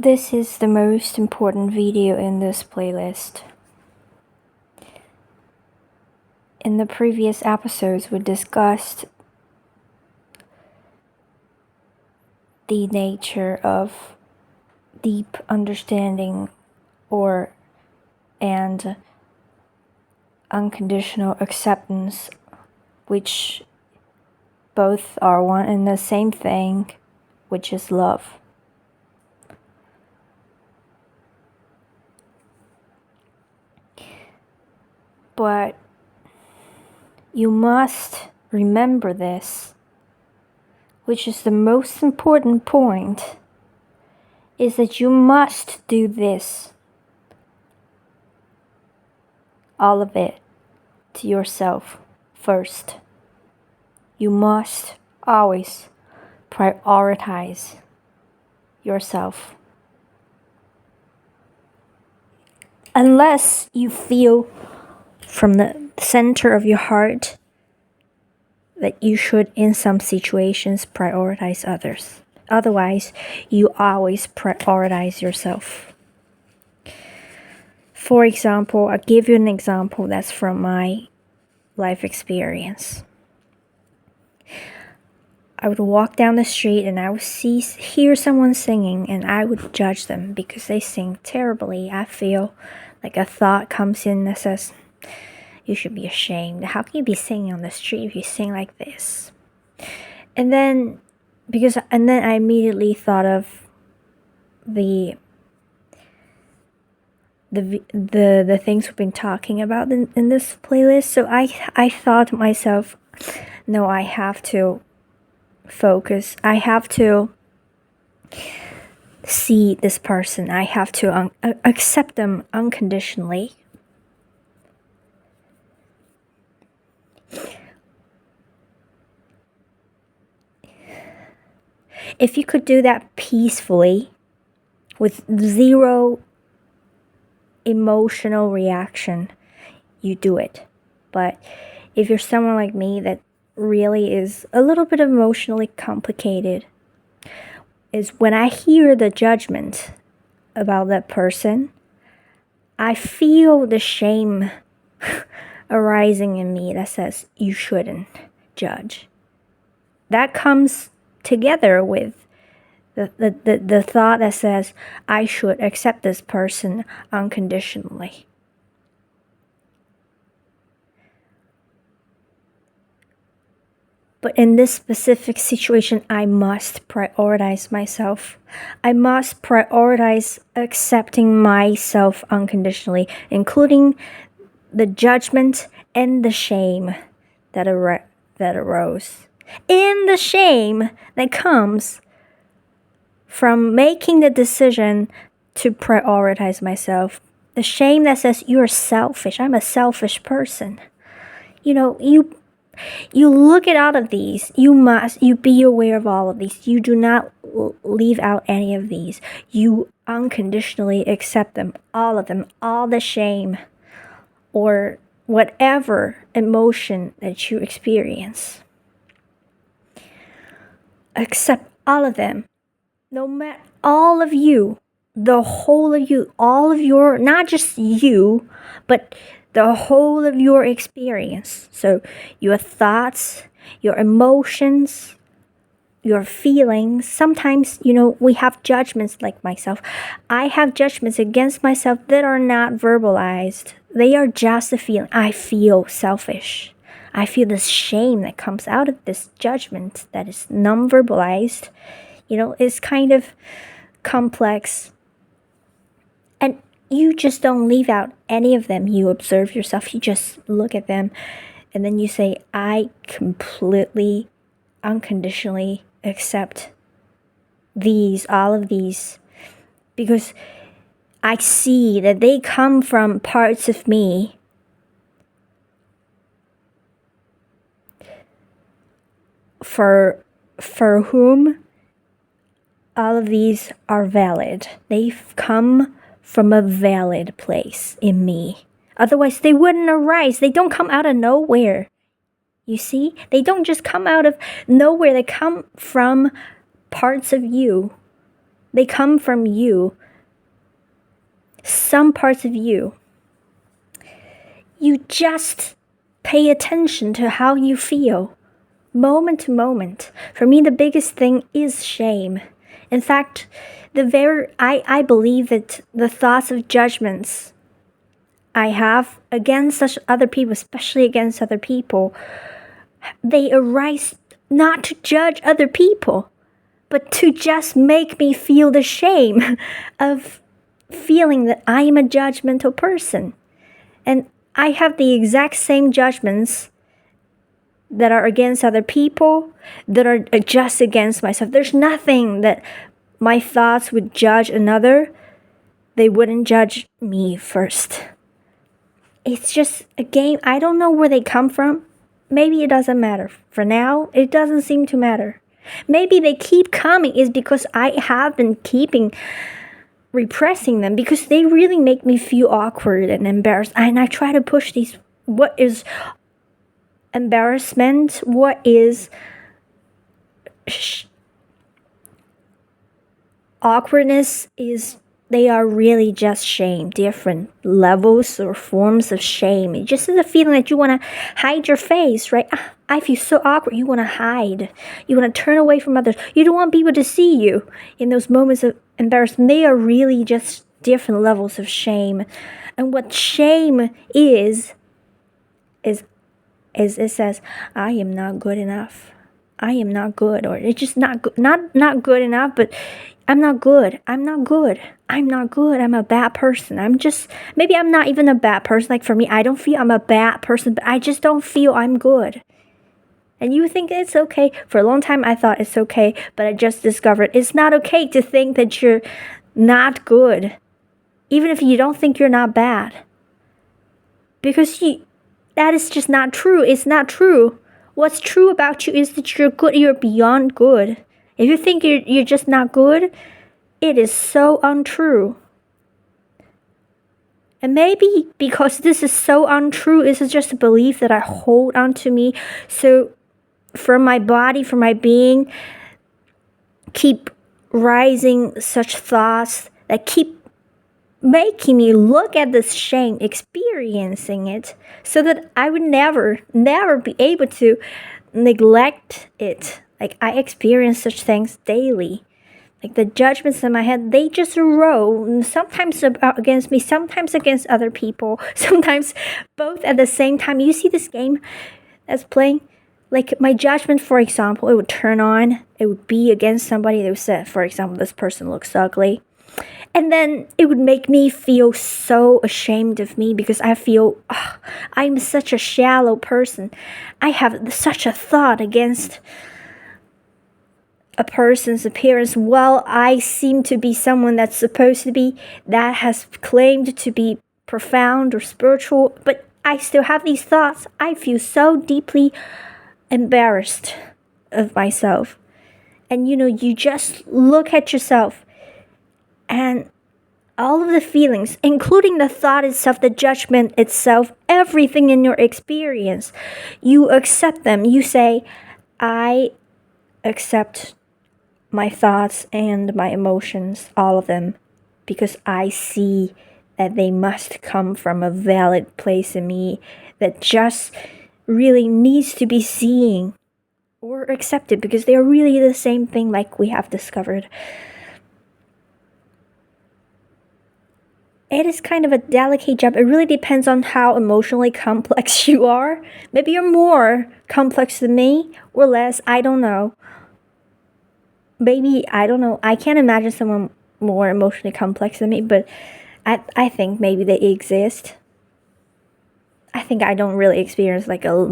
This is the most important video in this playlist. In the previous episodes, we discussed the nature of deep understanding and unconditional acceptance, which both are one and the same thing, which is love. But you must remember this, which is the most important point, is that you must do this, all of it, to yourself first. You must always prioritize yourself. Unless you feel from the center of your heart that you should, in some situations, prioritize others. Otherwise, you always prioritize yourself. For example, I'll give you an example that's from my life experience. I would walk down the street and I would hear someone singing, and I would judge them because they sing terribly. I feel like a thought comes in that says, you should be ashamed. How can you be singing on the street if you sing like this? And then I immediately thought of the things we've been talking about in this playlist. So I thought to myself, no, I have to focus. I have to see this person. I have to accept them unconditionally. If you could do that peacefully, with zero emotional reaction, you do it. But if you're someone like me that really is a little bit emotionally complicated, is when I hear the judgment about that person, I feel the shame arising in me that says you shouldn't judge. That comes together with the thought that says I should accept this person unconditionally. But in this specific situation, I must prioritize myself. I must prioritize accepting myself unconditionally, including the judgment and the shame that arose. And the shame that comes from making the decision to prioritize myself. The shame that says you're selfish. I'm a selfish person. You look at all of these. You be aware of all of these. You do not leave out any of these. You unconditionally accept them, all the shame or whatever emotion that you experience. Accept all of them. No matter, all of you, the whole of you, all of your, not just you, but the whole of your experience. So your thoughts, your emotions, your feelings. Sometimes, we have judgments like myself. I have judgments against myself that are not verbalized. They are just a feeling. I feel selfish. I feel this shame that comes out of this judgment that is non-verbalized. It's kind of complex. And you just don't leave out any of them. You observe yourself. You just look at them. And then you say, I completely, unconditionally accept all of these. Because I see that they come from parts of me for whom all of these are valid. They've come from a valid place in me. Otherwise, they wouldn't arise. They don't come out of nowhere. You see? They don't just come out of nowhere. They come from parts of you They come from you. Some parts of you. You just pay attention to how you feel, moment to moment. For me, the biggest thing is shame. In fact, I believe that the thoughts of judgments I have against such other people, especially against other people, they arise not to judge other people, but to just make me feel the shame of feeling that I am a judgmental person. And I have the exact same judgments that are against other people, that are just against myself. There's nothing that my thoughts would judge another. They wouldn't judge me first. It's just a game. I don't know where they come from. Maybe it doesn't matter. For now, it doesn't seem to matter. Maybe they keep coming is because I have been repressing them, because they really make me feel awkward and embarrassed. And I try to push these. What is embarrassment? What is awkwardness? They are really just shame, different levels or forms of shame. It just is a feeling that you want to hide your face, right? I feel so awkward. You want to hide. You want to turn away from others. You don't want people to see you in those moments of embarrassment. They are really just different levels of shame. And what shame is it says, I am not good enough. I am not good, or it's just not good, not good enough, but I'm not good. I'm not good. I'm not good. I'm a bad person. Maybe I'm not even a bad person. Like for me, I don't feel I'm a bad person, but I just don't feel I'm good. And you think it's okay. For a long time, I thought it's okay, but I just discovered it's not okay to think that you're not good, even if you don't think you're not bad. Because that is just not true. It's not true. What's true about you is that you're good. You're beyond good. If you think you're just not good, it is so untrue. And maybe because this is so untrue, this is just a belief that I hold onto me. So from my body, from my being, keep rising such thoughts that keep making me look at this shame, experiencing it, so that I would never be able to neglect it. Like I experience such things daily. Like the judgments in my head, they just roll, sometimes against me, sometimes against other people, sometimes both at the same time. You see this game that's playing? Like my judgment, for example, it would turn on, it would be against somebody. They would say, for example, this person looks ugly. And then it would make me feel so ashamed of me, because I feel I'm such a shallow person. I have such a thought against a person's appearance, while I seem to be someone that's supposed to be, that has claimed to be profound or spiritual, but I still have these thoughts. I feel so deeply embarrassed of myself. And you just look at yourself, and all of the feelings, including the thought itself, the judgment itself, everything in your experience, you accept them. You say, I accept my thoughts and my emotions, all of them, because I see that they must come from a valid place in me that just really needs to be seen or accepted, because they are really the same thing, like we have discovered. It is kind of a delicate job. It really depends on how emotionally complex you are. Maybe you're more complex than me or less. I don't know. Maybe, I don't know. I can't imagine someone more emotionally complex than me, but I think maybe they exist. I think I don't really experience like too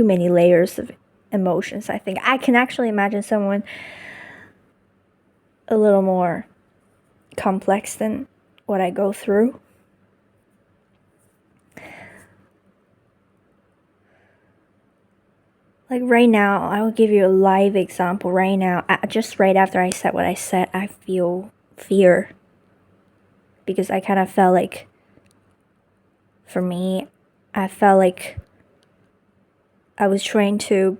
many layers of emotions. I think I can actually imagine someone a little more complex than what I go through. Like right now, I will give you a live example. Right now, just right after I said what I said, I feel fear. Because I kind of felt like, for me, I felt like I was trying to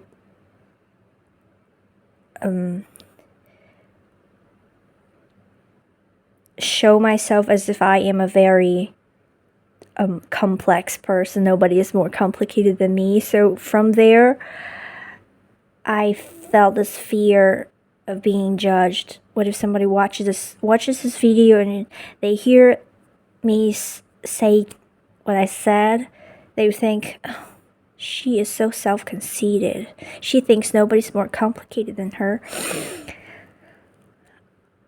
show myself as if I am a very complex person. Nobody is more complicated than me. So from there, I felt this fear of being judged. What if somebody watches this video and they hear me say what I said? They would think, oh, she is so self-conceited. She thinks nobody's more complicated than her.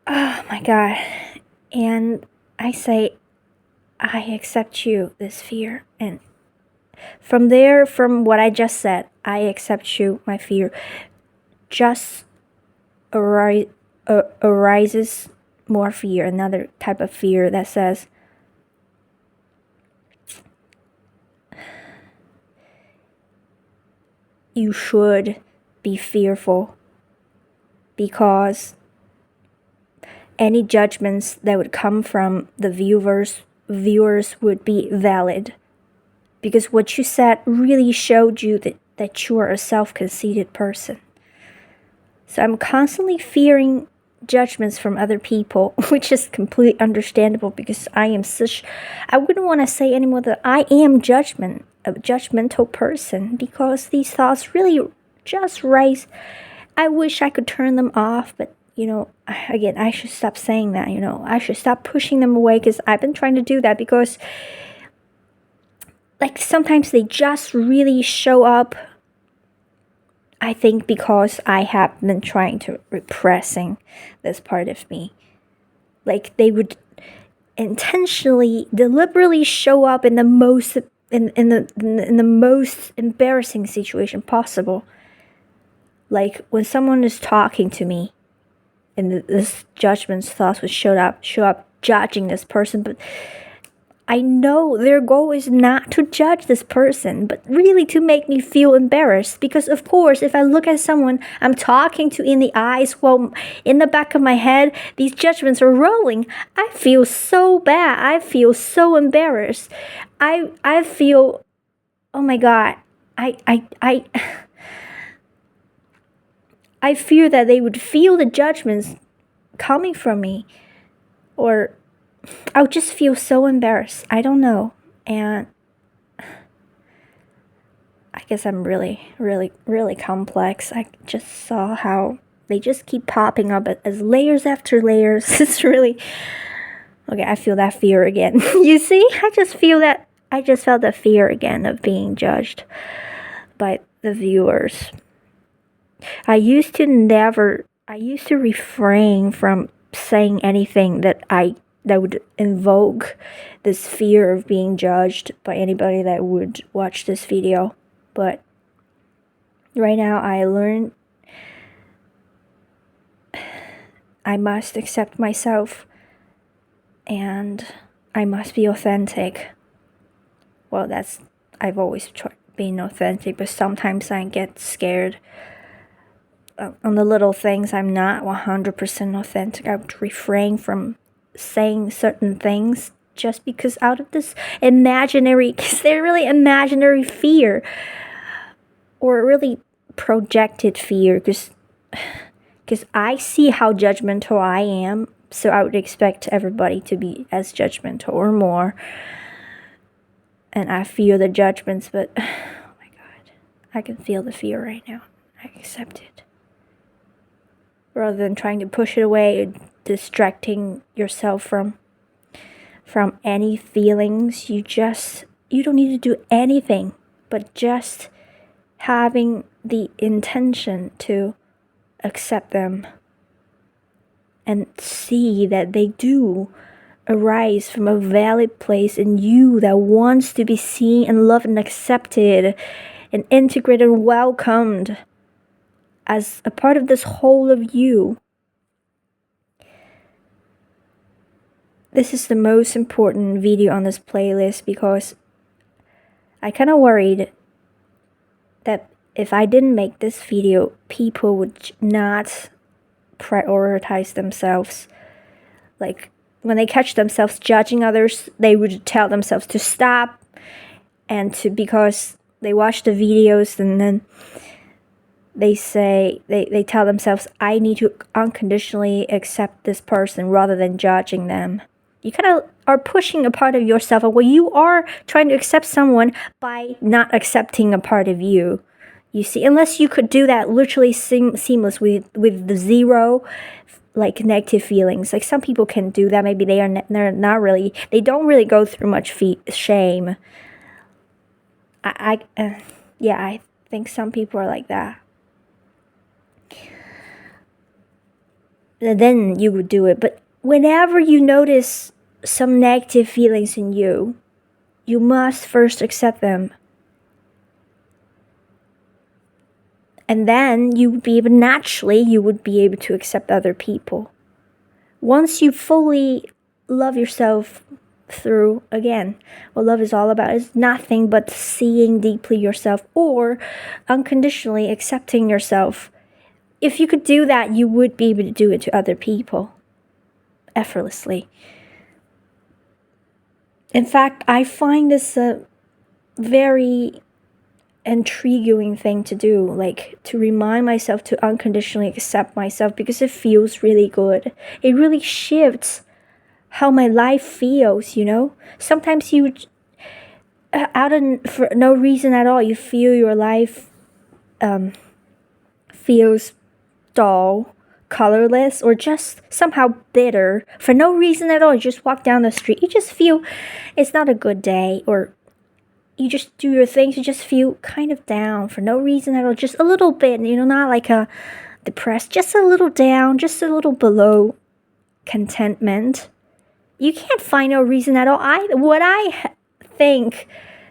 Oh my God. And I say, I accept you, this fear. And from there, from what I just said, I accept you, my fear, just arises more fear, another type of fear that says, you should be fearful because any judgments that would come from the viewers would be valid, because what you said really showed you that you are a self-conceited person. So I'm constantly fearing judgments from other people, which is completely understandable because I wouldn't want to say anymore that I am a judgmental person, because these thoughts really just rise. I wish I could turn them off, but again, I should stop saying that. I should stop pushing them away, because I've been trying to do that, because sometimes they just really show up. I think because I have been trying to repressing this part of me. They would intentionally, deliberately show up in the most in the most embarrassing situation possible. Like when someone is talking to me, and this judgment's thoughts would show up judging this person, but I know their goal is not to judge this person, but really to make me feel embarrassed. Because of course, if I look at someone I'm talking to in the eyes, while in the back of my head, these judgments are rolling, I feel so bad. I feel so embarrassed. I feel, oh my God, I fear that they would feel the judgments coming from me, or I would just feel so embarrassed. I don't know. And I guess I'm really, really, really complex. I just saw how they just keep popping up as layers after layers. It's really... Okay, I feel that fear again. You see? I just felt the fear again of being judged by the viewers. I used to refrain from saying anything that would invoke this fear of being judged by anybody that would watch this video. But right now I learned I must accept myself, and I must be authentic. Well, I've always tried being authentic, but sometimes I get scared. On the little things, I'm not 100% authentic. I would refrain from saying certain things just because out of this imaginary, because they're really imaginary fear, or really projected fear, because I see how judgmental I am, so I would expect everybody to be as judgmental or more. And I feel the judgments, but oh my God, I can feel the fear right now. I accept it. Rather than trying to push it away, distracting yourself from any feelings, you don't need to do anything, but just having the intention to accept them and see that they do arise from a valid place in you that wants to be seen and loved and accepted and integrated and welcomed as a part of this whole of you. This is the most important video on this playlist, because I kind of worried that if I didn't make this video, people would not prioritize themselves. Like when they catch themselves judging others, they would tell themselves to stop, and because they watch the videos and then they tell themselves, I need to unconditionally accept this person rather than judging them. You kind of are pushing a part of yourself away. You are trying to accept someone by not accepting a part of you. You see, unless you could do that literally seamless with the zero like negative feelings. Like some people can do that. Maybe they're not really, they don't really go through much shame. I think some people are like that. Then you would do it. But whenever you notice some negative feelings in you, you must first accept them. And then you would be able to accept other people. Once you fully love yourself through, again, what love is all about is nothing but seeing deeply yourself or unconditionally accepting yourself. If you could do that, you would be able to do it to other people effortlessly. In fact, I find this a very intriguing thing to do, like to remind myself to unconditionally accept myself, because it feels really good. It really shifts how my life feels, you know? Sometimes you, for no reason at all, you feel your life feels dull, colorless, or just somehow bitter for no reason at all. You just walk down the street, you just feel it's not a good day, or you just do your things, you just feel kind of down for no reason at all, just a little bit, you know, not like a depressed, just a little down, just a little below contentment. You can't find no reason at all. What I think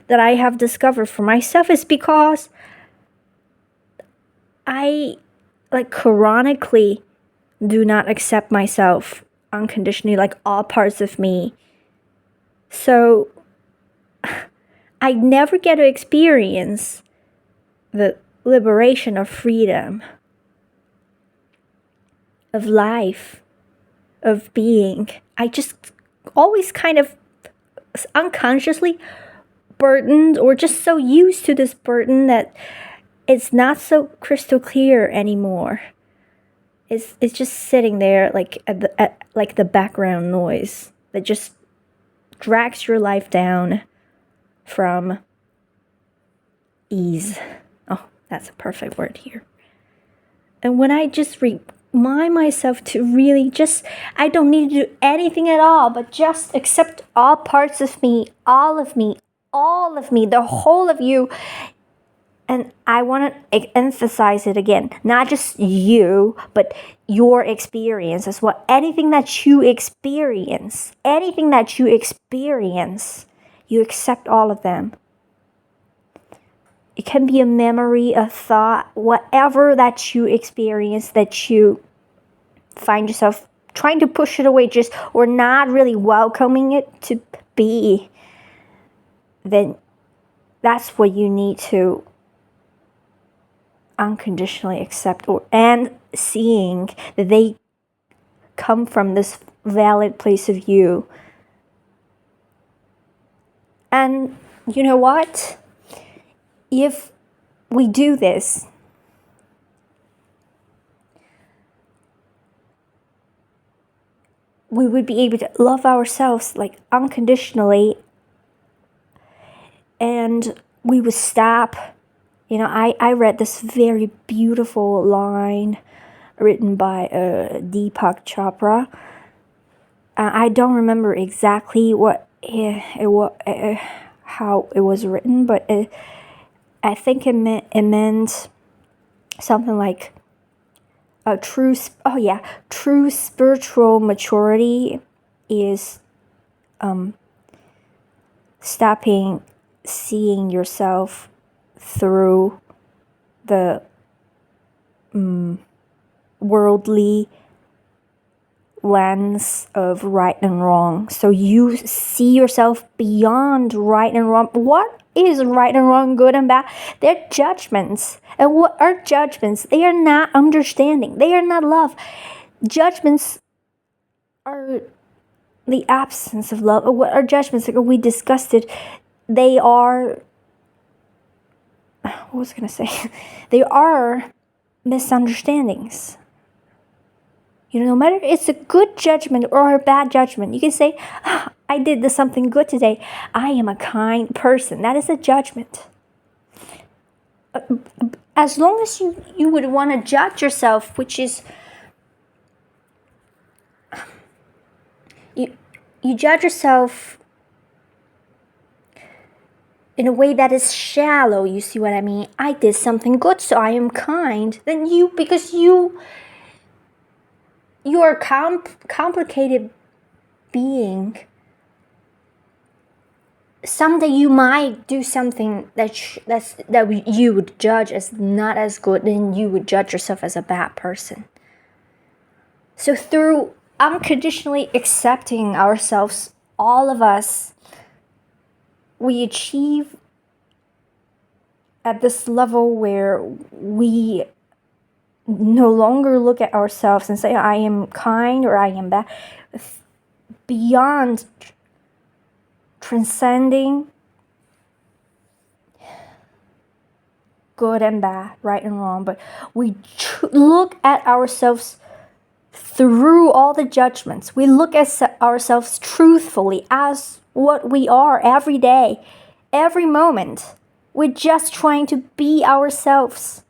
that I have discovered for myself is because I like chronically do not accept myself unconditionally, like all parts of me. So I never get to experience the liberation of freedom, of life, of being. I just always kind of unconsciously burdened, or just so used to this burden that it's not so crystal clear anymore. It's just sitting there like like the background noise that just drags your life down from ease. Oh, that's a perfect word here. And when I just remind myself to really just, I don't need to do anything at all, but just accept all parts of me, all of me, all of me, the whole of you. And I want to emphasize it again, not just you, but your experience as well. Anything that you experience, you accept all of them. It can be a memory, a thought, whatever that you experience that you find yourself trying to push it away, just or not really welcoming it to be, then that's what you need to unconditionally accept, and seeing that they come from this valid place of you. And you know what? If we do this, we would be able to love ourselves like unconditionally, and we would stop. You know, I read this very beautiful line written by Deepak Chopra. I don't remember exactly how it was written, but I think it meant something like true spiritual maturity is stopping seeing yourself through the worldly lens of right and wrong. So you see yourself beyond right and wrong. What is right and wrong, good and bad? They're judgments. And what are judgments? They are not understanding. They are not love. Judgments are the absence of love. What are judgments? Like we discussed it. They are, what was I going to say? They are misunderstandings. No matter it's a good judgment or a bad judgment, you can say, I did something good today. I am a kind person. That is a judgment. As long as you would want to judge yourself, which is, you judge yourself in a way that is shallow, you see what I mean? I did something good, so I am kind. Then because you're a complicated being, someday you might do something that you would judge as not as good, and you would judge yourself as a bad person. So through unconditionally accepting ourselves, all of us, we achieve at this level where we no longer look at ourselves and say, I am kind or I am bad. Beyond transcending good and bad, right and wrong, but we look at ourselves through all the judgments. We look at ourselves truthfully as what we are every day, every moment. We're just trying to be ourselves.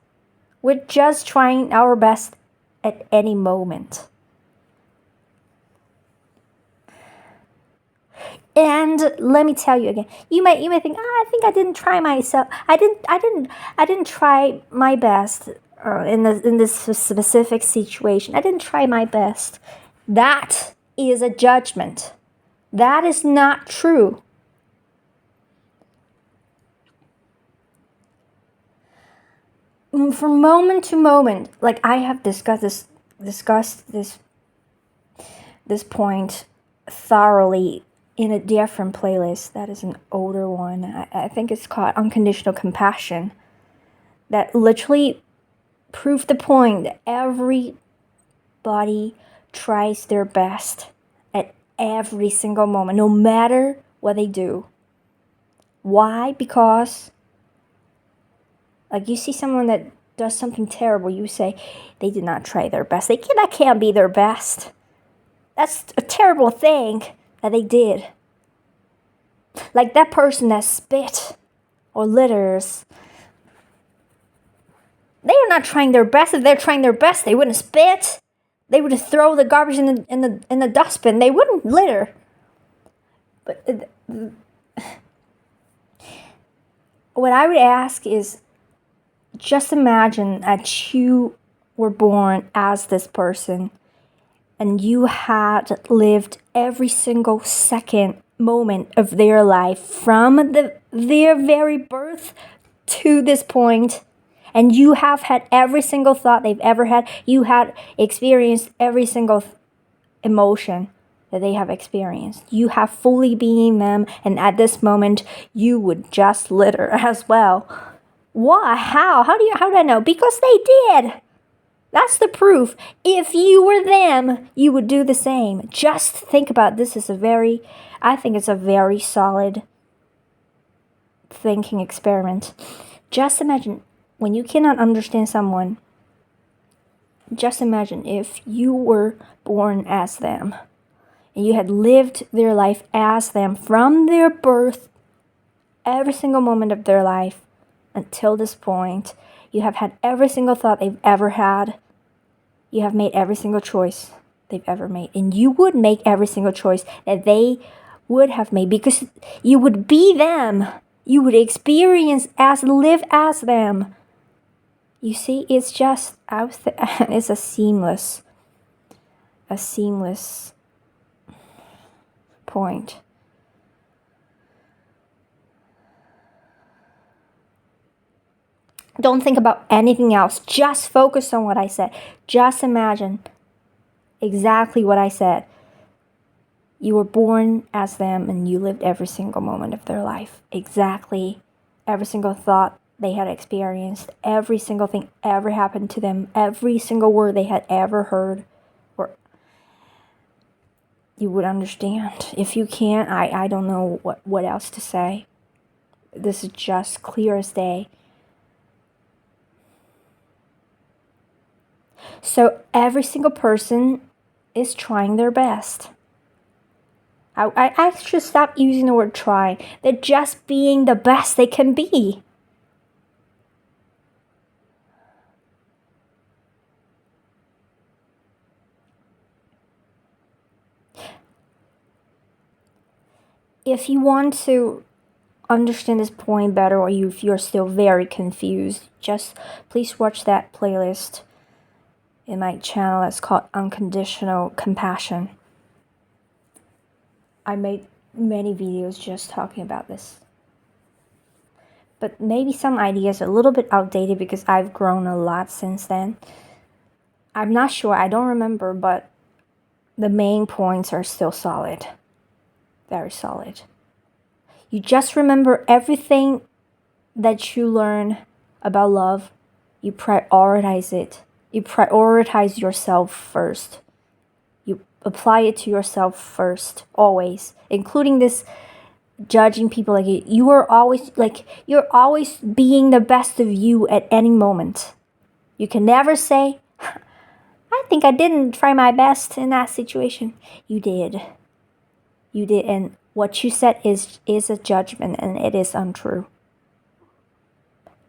We're just trying our best at any moment. And let me tell you again, you may think, I think I didn't try myself. I didn't try my best in this specific situation. I didn't try my best. That is a judgment. That is not true. From moment to moment, like I have discussed this point thoroughly in a different playlist. That is an older one. I think it's called Unconditional Compassion. That literally proved the point that everybody tries their best at every single moment, no matter what they do. Why? Because like you see someone that does something terrible, you say they did not try their best. That can't be their best. That's a terrible thing that they did. Like that person that spit or litters. They are not trying their best. If they're trying their best, they wouldn't spit. They would throw the garbage in the dustbin. They wouldn't litter. But what I would ask is, just imagine that you were born as this person and you had lived every single second moment of their life from their very birth to this point, and you have had every single thought they've ever had. You had experienced every single emotion that they have experienced. You have fully been them, and at this moment you would just litter as well. Why? How do I know? Because they did. That's the proof. If you were them, you would do the same. Just think about this. I think it's a very solid thinking experiment. Just imagine when you cannot understand someone, just imagine if you were born as them and you had lived their life as them from their birth, every single moment of their life until this point. You have had every single thought they've ever had. You have made every single choice they've ever made. And you would make every single choice that they would have made because you would be them. You would experience live as them. You see, it's just, it's a seamless point. Don't think about anything else. Just focus on what I said. Just imagine exactly what I said. You were born as them and you lived every single moment of their life. Exactly every single thought they had experienced, every single thing ever happened to them, every single word they had ever heard, or you would understand. If you can't, I don't know what else to say. This is just clear as day. So every single person is trying their best. I should stop using the word try. They're just being the best they can be. If you want to understand this point better, or if you're still very confused, just please watch that playlist in my channel that's called Unconditional Compassion. I made many videos just talking about this. But maybe some ideas are a little bit outdated because I've grown a lot since then. I'm not sure, I don't remember, but the main points are still solid. Very solid. You just remember everything that you learn about love, you prioritize it. You prioritize yourself first. You apply it to yourself first, always, including this judging people. Like you're always being the best of you at any moment. You can never say, I think I didn't try my best in that situation. You did. You did, and what you said is a judgment, and it is untrue.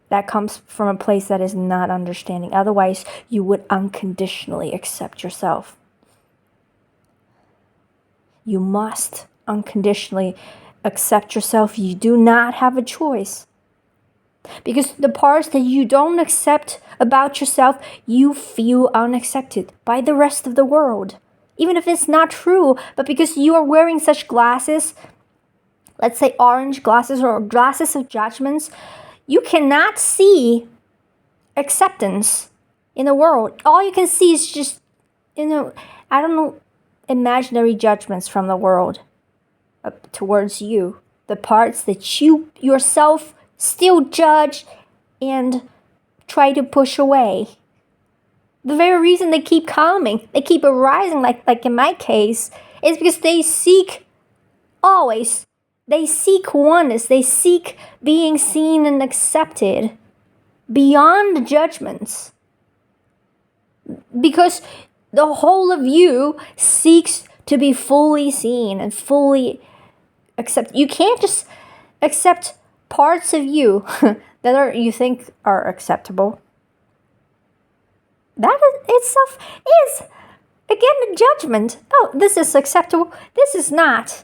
That comes from a place that is not understanding. Otherwise, you would unconditionally accept yourself. You must unconditionally accept yourself. You do not have a choice. Because the parts that you don't accept about yourself, you feel unaccepted by the rest of the world. Even if it's not true, but because you are wearing such glasses, let's say orange glasses or glasses of judgments, you cannot see acceptance in the world. All you can see is just, imaginary judgments from the world towards you. The parts that you yourself still judge and try to push away. The very reason they keep coming, they keep arising, like in my case, is because they seek oneness, they seek being seen and accepted beyond the judgments. Because the whole of you seeks to be fully seen and fully accepted. You can't just accept parts of you that you think are acceptable. That itself is, again, a judgment. Oh, this is acceptable. This is not.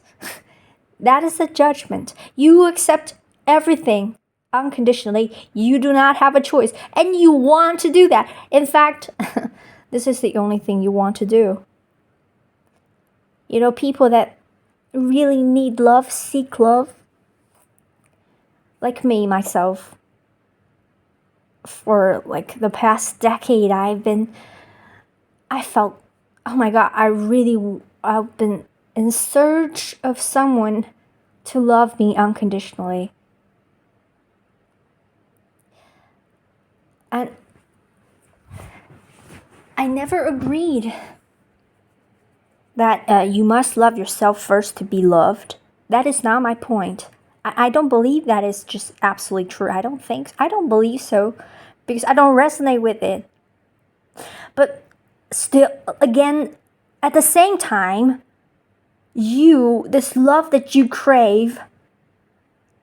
That is a judgment. You accept everything unconditionally. You do not have a choice. And you want to do that. In fact, this is the only thing you want to do. People that really need love, seek love. Like me, myself. For like the past decade, I felt, oh my God, I've been in search of someone to love me unconditionally. And I never agreed that you must love yourself first to be loved. That is not my point. I don't believe that is just absolutely true. I don't believe so, because I don't resonate with it. But still, again, at the same time, this love that you crave,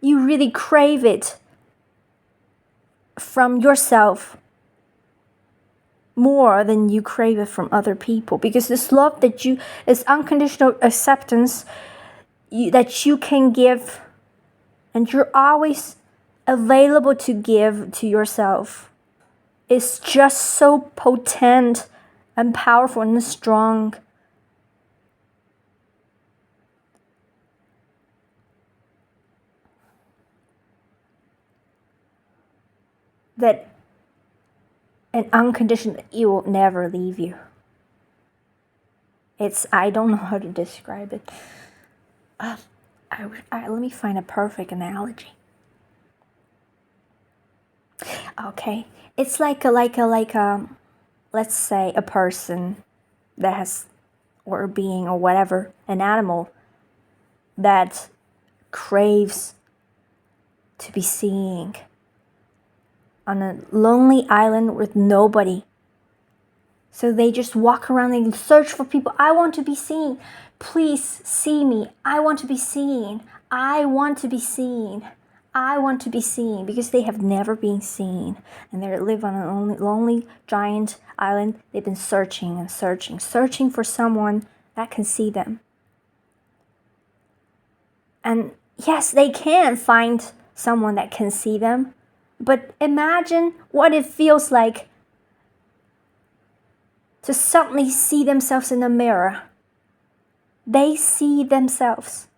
you really crave it from yourself more than you crave it from other people. Because this love this unconditional acceptance that you can give, and you're always available to give to yourself, is just so potent and powerful and strong. That an unconditional, it will never leave you. I don't know how to describe it. Let me find a perfect analogy. Okay, it's like a let's say a person that has, or a being or whatever, an animal that craves to be seen on a lonely island with nobody, So they just walk around and search for people. I want to be seen. Please see me. I want to be seen. I want to be seen. I want to be seen, because they have never been seen. And they live on a lonely giant island. They've been searching and searching for someone that can see them. And yes, they can find someone that can see them. But imagine what it feels like to suddenly see themselves in a mirror. They see themselves.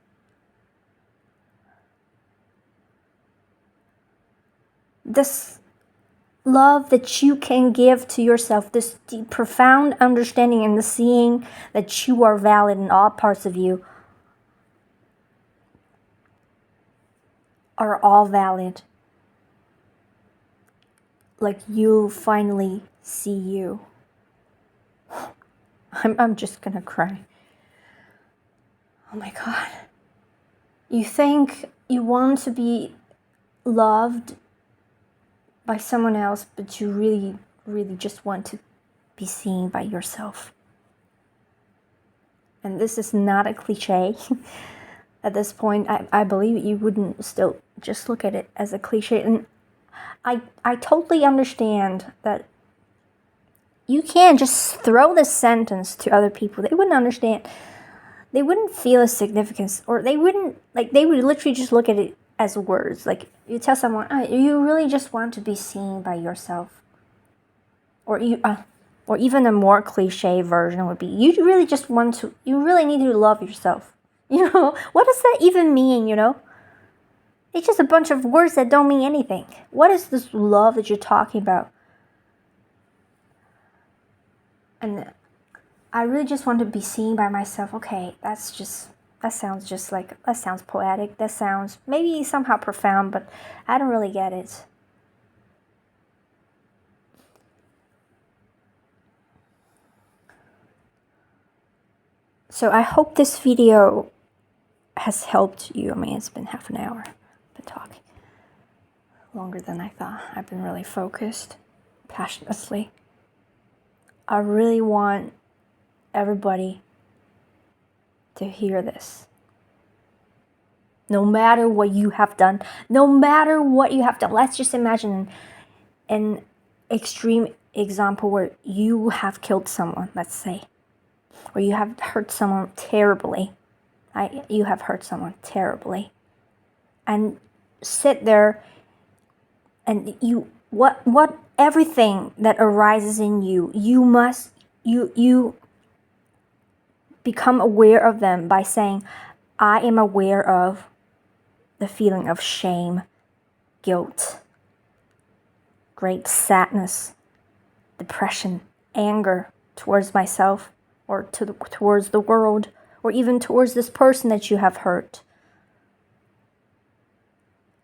This love that you can give to yourself, this deep, profound understanding and the seeing that you are valid in all parts of you, are all valid. Like you finally see you. I'm just gonna cry. Oh my God. You think you want to be loved by someone else, but you really, really just want to be seen by yourself. And this is not a cliche. At this point, I believe you wouldn't still just look at it as a cliche. And I totally understand that you can't just throw this sentence to other people. They wouldn't understand. They wouldn't feel a significance, or they wouldn't, like, they would literally just look at it as words. Like, you tell someone, you really just want to be seen by yourself. Or even a more cliche version would be, you really need to love yourself. You know, what does that even mean, you know? It's just a bunch of words that don't mean anything. What is this love that you're talking about? And I really just want to be seen by myself. Okay, that sounds poetic. That sounds maybe somehow profound, but I don't really get it. So I hope this video has helped you. I mean, it's been half an hour. I've been talking longer than I thought. I've been really focused, passionately. I really want everybody to hear this. No matter what you have done, let's just imagine an extreme example where you have killed someone, let's say, or you have hurt someone terribly. You have hurt someone terribly, and sit there, and what everything that arises in you, you become aware of them by saying, I am aware of the feeling of shame, guilt, great sadness, depression, anger towards myself, or towards the world, or even towards this person that you have hurt.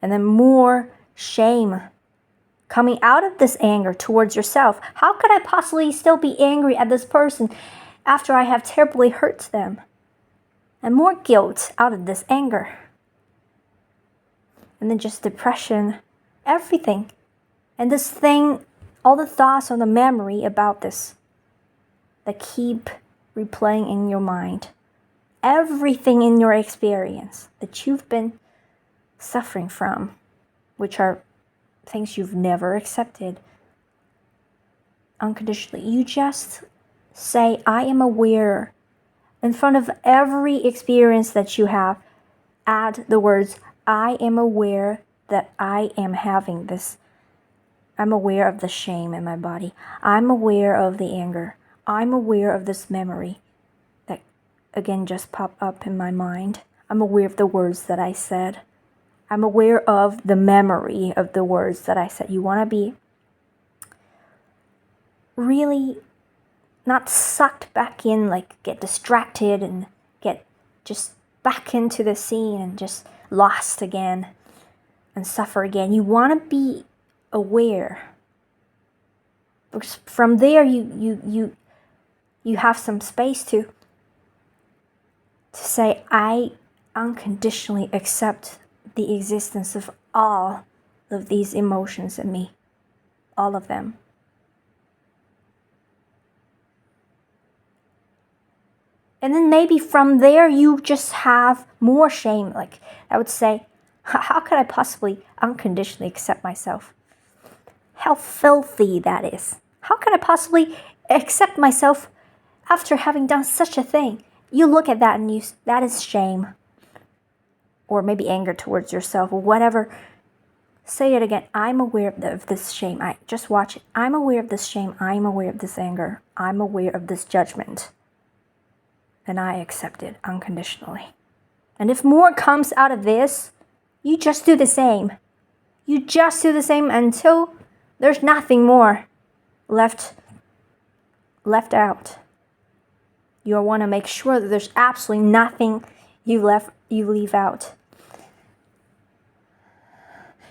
And then more shame coming out of this anger towards yourself. How could I possibly still be angry at this person after I have terribly hurt them? And more guilt out of this anger. And then just depression, everything. And this thing, all the thoughts on the memory about this that keep replaying in your mind. Everything in your experience that you've been suffering from, which are things you've never accepted unconditionally. You just say, I am aware. In front of every experience that you have, add the words, I am aware that I am having this. I'm aware of the shame in my body. I'm aware of the anger. I'm aware of this memory that, again, just popped up in my mind. I'm aware of the words that I said. I'm aware of the memory of the words that I said. You want to be really not sucked back in, like get distracted and get just back into the scene and just lost again and suffer again. You want to be aware. Because from there you have some space to say, I unconditionally accept the existence of all of these emotions in me. All of them. And then maybe from there, you just have more shame. Like, I would say, how could I possibly unconditionally accept myself? How filthy that is. How could I possibly accept myself after having done such a thing? You look at that and that is shame. Or maybe anger towards yourself or whatever. Say it again. I'm aware of this shame. Just watch it. I'm aware of this shame. I'm aware of this anger. I'm aware of this judgment. And I accept it unconditionally. And if more comes out of this, you just do the same. You just do the same until there's nothing more left out. You want to make sure that there's absolutely nothing you leave out.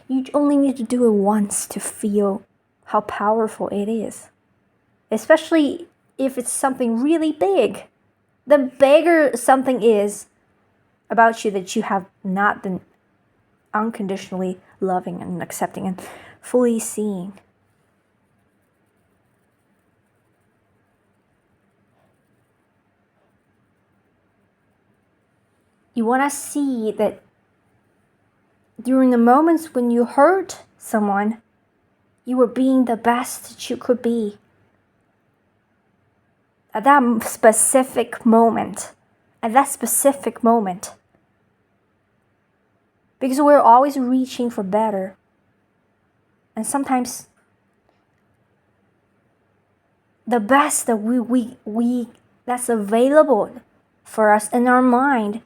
You only need to do it once to feel how powerful it is. Especially if it's something really big. The bigger something is about you that you have not been unconditionally loving and accepting and fully seeing. You want to see that during the moments when you hurt someone, you were being the best that you could be. At that specific moment. Because we're always reaching for better. And sometimes the best that we that's available for us in our mind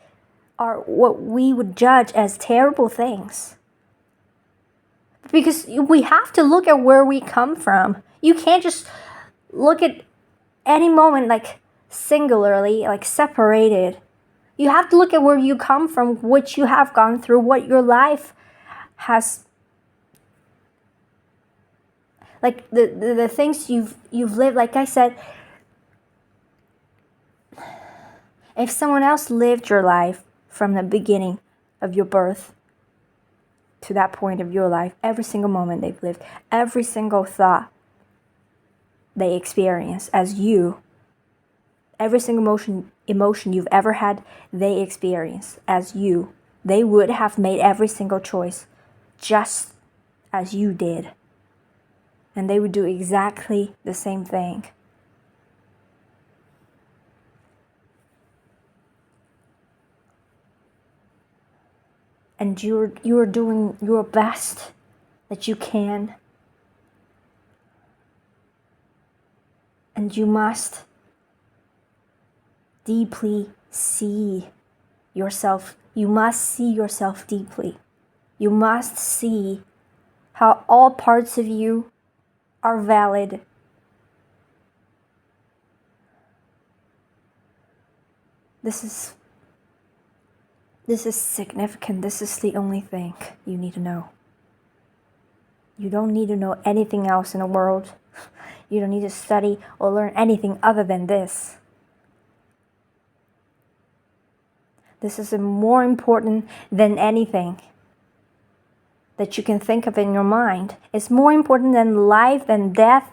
are what we would judge as terrible things. Because we have to look at where we come from. You can't just look at any moment like singularly, like separated. You have to look at where you come from, what you have gone through, what your life has, like the things you've lived. Like I said, if someone else lived your life from the beginning of your birth to that point of your life, every single moment they've lived, every single thought they experience as you, every single emotion you've ever had, they experience as you. They would have made every single choice just as you did. And they would do exactly the same thing. And you're doing your best that you can. And you must deeply see yourself. You must see yourself deeply. You must see how all parts of you are valid. This is significant. This is the only thing you need to know. You don't need to know anything else in the world. You don't need to study or learn anything other than this. This is more important than anything that you can think of in your mind. It's more important than life, than death,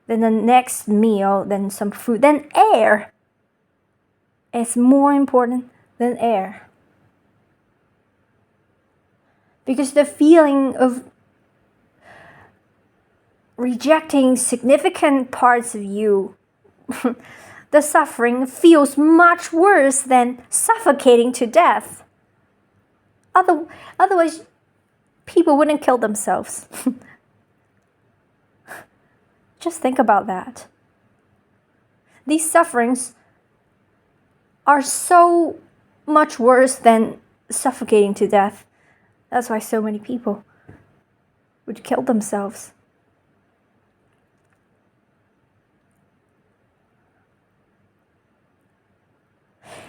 than the next meal, than some food, than air. It's more important than air. Because the feeling of rejecting significant parts of you, the suffering feels much worse than suffocating to death. Otherwise, people wouldn't kill themselves. Just think about that. These sufferings are so much worse than suffocating to death. That's why so many people would kill themselves.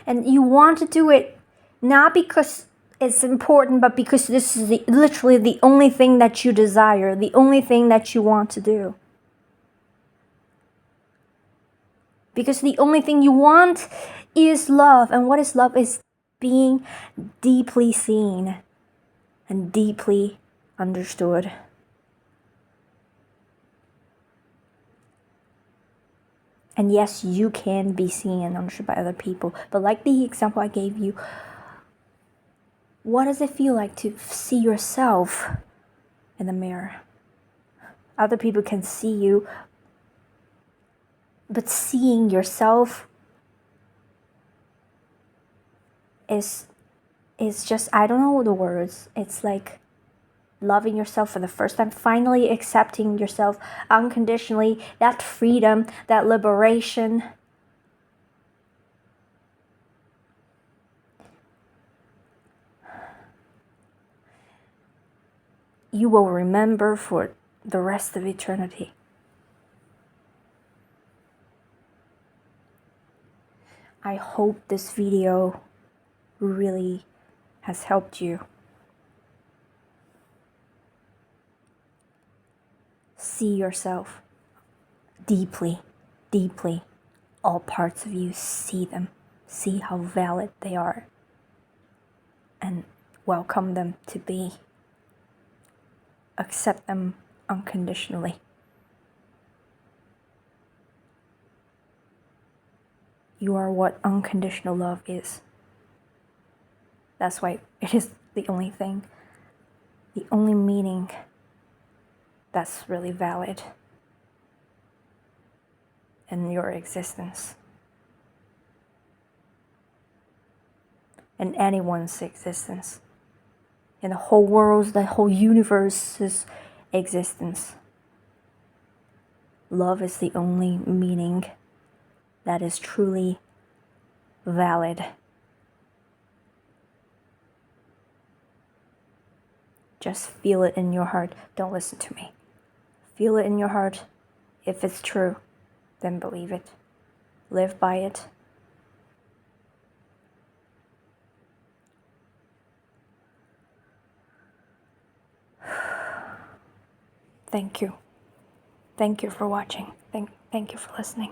And you want to do it not because it's important, but because this is literally the only thing that you desire, the only thing that you want to do. Because the only thing you want is love. And what is love? Is being deeply seen and deeply understood. And yes, you can be seen and understood by other people. But like the example I gave you, what does it feel like to see yourself in the mirror? Other people can see you, but seeing yourself is just, I don't know the words. It's like loving yourself for the first time, finally accepting yourself unconditionally, that freedom, that liberation. You will remember for the rest of eternity. I hope this video really has helped you. See yourself deeply, deeply. All parts of you, see them. See how valid they are. And welcome them to be. Accept them unconditionally. You are what unconditional love is. That's why it is the only thing, the only meaning that's really valid in your existence. In anyone's existence. In the whole world's, the whole universe's existence. Love is the only meaning that is truly valid. Just feel it in your heart. Don't listen to me. Feel it in your heart. If it's true, then believe it. Live by it. Thank you. Thank you for watching. Thank you for listening.